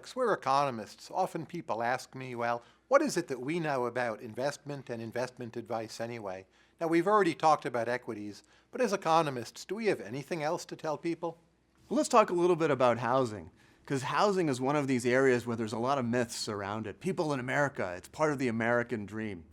Alex, we're economists. Often people ask me, well, what is it that we know about investment and investment advice anyway? Now, we've already talked about equities, but as economists, do we have anything else to tell people? Well, let's talk a little bit about housing, because housing is one of these areas where there's a lot of myths around it. People in America, it's part of the American dream.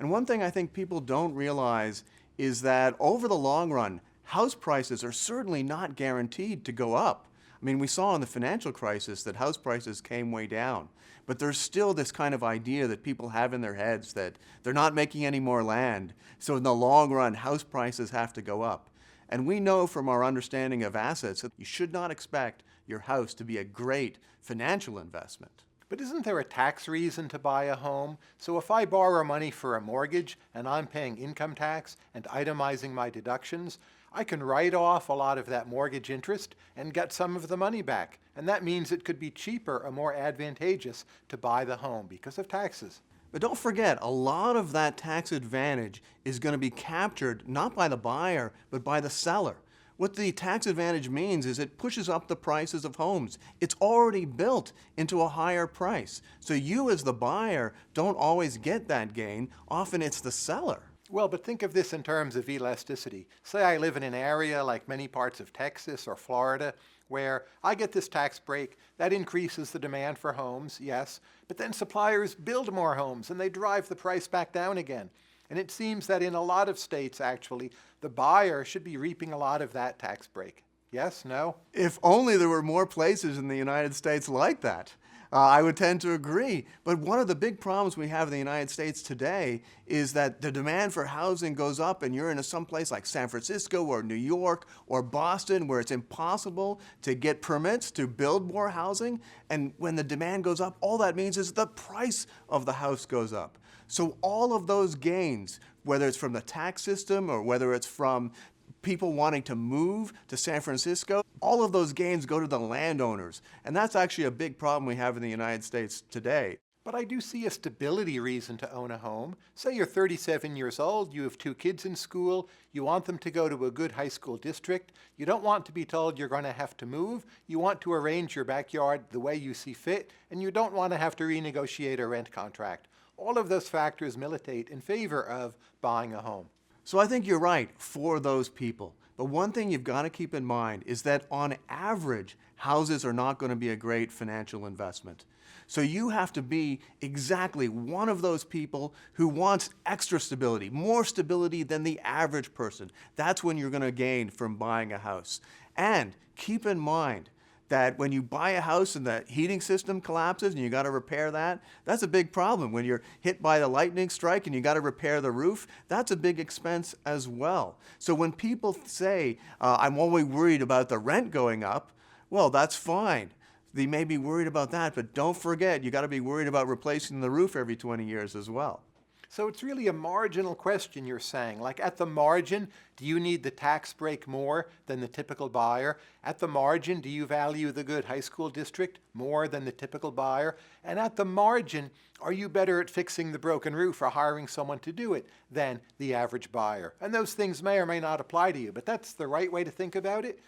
And one thing I think people don't realize is that over the long run, house prices are certainly not guaranteed to go up. I mean, we saw in the financial crisis that house prices came way down, but there's still this kind of idea that people have in their heads that they're not making any more land, so in the long run, house prices have to go up. And we know from our understanding of assets that you should not expect your house to be a great financial investment. But isn't there a tax reason to buy a home? So if I borrow money for a mortgage and I'm paying income tax and itemizing my deductions, I can write off a lot of that mortgage interest and get some of the money back. And that means it could be cheaper or more advantageous to buy the home because of taxes. But don't forget, a lot of that tax advantage is going to be captured not by the buyer, but by the seller. What the tax advantage means is it pushes up the prices of homes. It's already built into a higher price. So you as the buyer don't always get that gain. Often it's the seller. Well, but think of this in terms of elasticity. Say I live in an area like many parts of Texas or Florida where I get this tax break. That increases the demand for homes, yes, but then suppliers build more homes and they drive the price back down again. And it seems that in a lot of states, actually, the buyer should be reaping a lot of that tax break. Yes? No? If only there were more places in the United States like that. I would tend to agree. But one of the big problems we have in the United States today is that the demand for housing goes up and you're in some place like San Francisco or New York or Boston where it's impossible to get permits to build more housing. And when the demand goes up, all that means is the price of the house goes up. So all of those gains, whether it's from the tax system or whether it's from people wanting to move to San Francisco, all of those gains go to the landowners. And that's actually a big problem we have in the United States today. But I do see a stability reason to own a home. Say you're 37 years old, you have 2 kids in school, you want them to go to a good high school district, you don't want to be told you're going to have to move, you want to arrange your backyard the way you see fit, and you don't want to have to renegotiate a rent contract. All of those factors militate in favor of buying a home. So I think you're right for those people. But one thing you've got to keep in mind is that on average, houses are not going to be a great financial investment. So you have to be exactly one of those people who wants extra stability, more stability than the average person. That's when you're going to gain from buying a house. And keep in mind that when you buy a house and the heating system collapses and you got to repair that, that's a big problem. When you're hit by the lightning strike and you got to repair the roof, that's a big expense as well. So when people say, I'm only worried about the rent going up, well, that's fine. They may be worried about that, but don't forget, you got to be worried about replacing the roof every 20 years as well. So it's really a marginal question you're saying. Like at the margin, do you need the tax break more than the typical buyer? At the margin, do you value the good high school district more than the typical buyer? And at the margin, are you better at fixing the broken roof or hiring someone to do it than the average buyer? And those things may or may not apply to you, but that's the right way to think about it.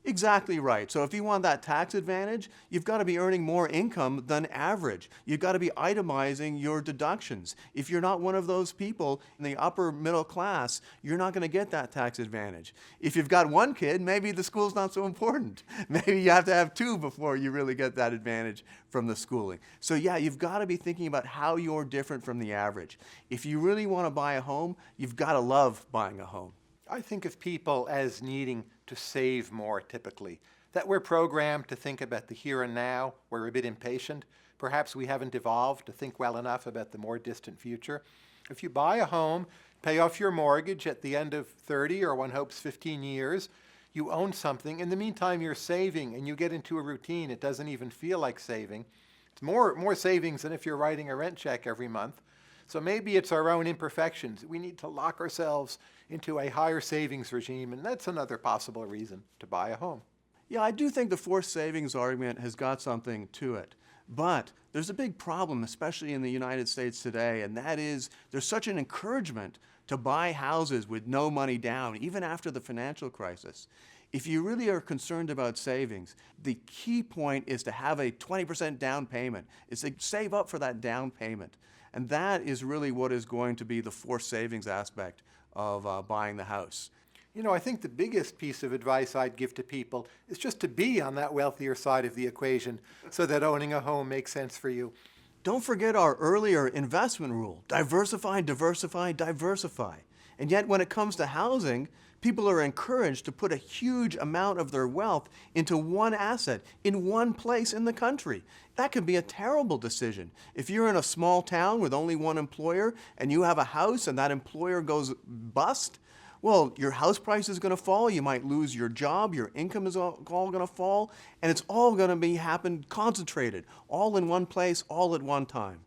Exactly right. So if you want that tax advantage, you've got to be earning more income than average. You've got to be itemizing your deductions. If you're not one of those people in the upper middle class, you're not going to get that tax advantage. If you've got 1 kid, maybe the school's not so important. Maybe you have to have 2 before you really get that advantage from the schooling. So yeah, you've got to be thinking about how you're different from the average. If you really want to buy a home, you've got to love buying a home. I think of people as needing to save more typically, that we're programmed to think about the here and now, we're a bit impatient. Perhaps we haven't evolved to think well enough about the more distant future. If you buy a home, pay off your mortgage at the end of 30 or one hopes 15 years, you own something. In the meantime, you're saving and you get into a routine. It doesn't even feel like saving. It's more savings than if you're writing a rent check every month. So maybe it's our own imperfections. We need to lock ourselves into a higher savings regime, and that's another possible reason to buy a home. Yeah, I do think the forced savings argument has got something to it. But there's a big problem, especially in the United States today, and that is there's such an encouragement to buy houses with no money down, even after the financial crisis. if you really are concerned about savings, the key point is to have a 20% down payment. It's to save up for that down payment. And that is really what is going to be the forced savings aspect of buying the house. You know, I think the biggest piece of advice I'd give to people is just to be on that wealthier side of the equation so that owning a home makes sense for you. Don't forget our earlier investment rule: diversify, diversify, diversify. And yet when it comes to housing, people are encouraged to put a huge amount of their wealth into one asset in one place in the country. That could be a terrible decision. If you're in a small town with only one employer and you have a house and that employer goes bust, well, your house price is going to fall, you might lose your job, your income is all going to fall, and it's all going to be concentrated, all in one place, all at one time.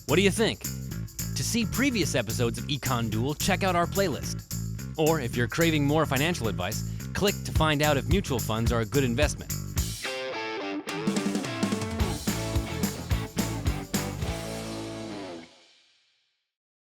What do you think? To see previous episodes of Econ Duel, check out our playlist. Or if you're craving more financial advice, click to find out if mutual funds are a good investment.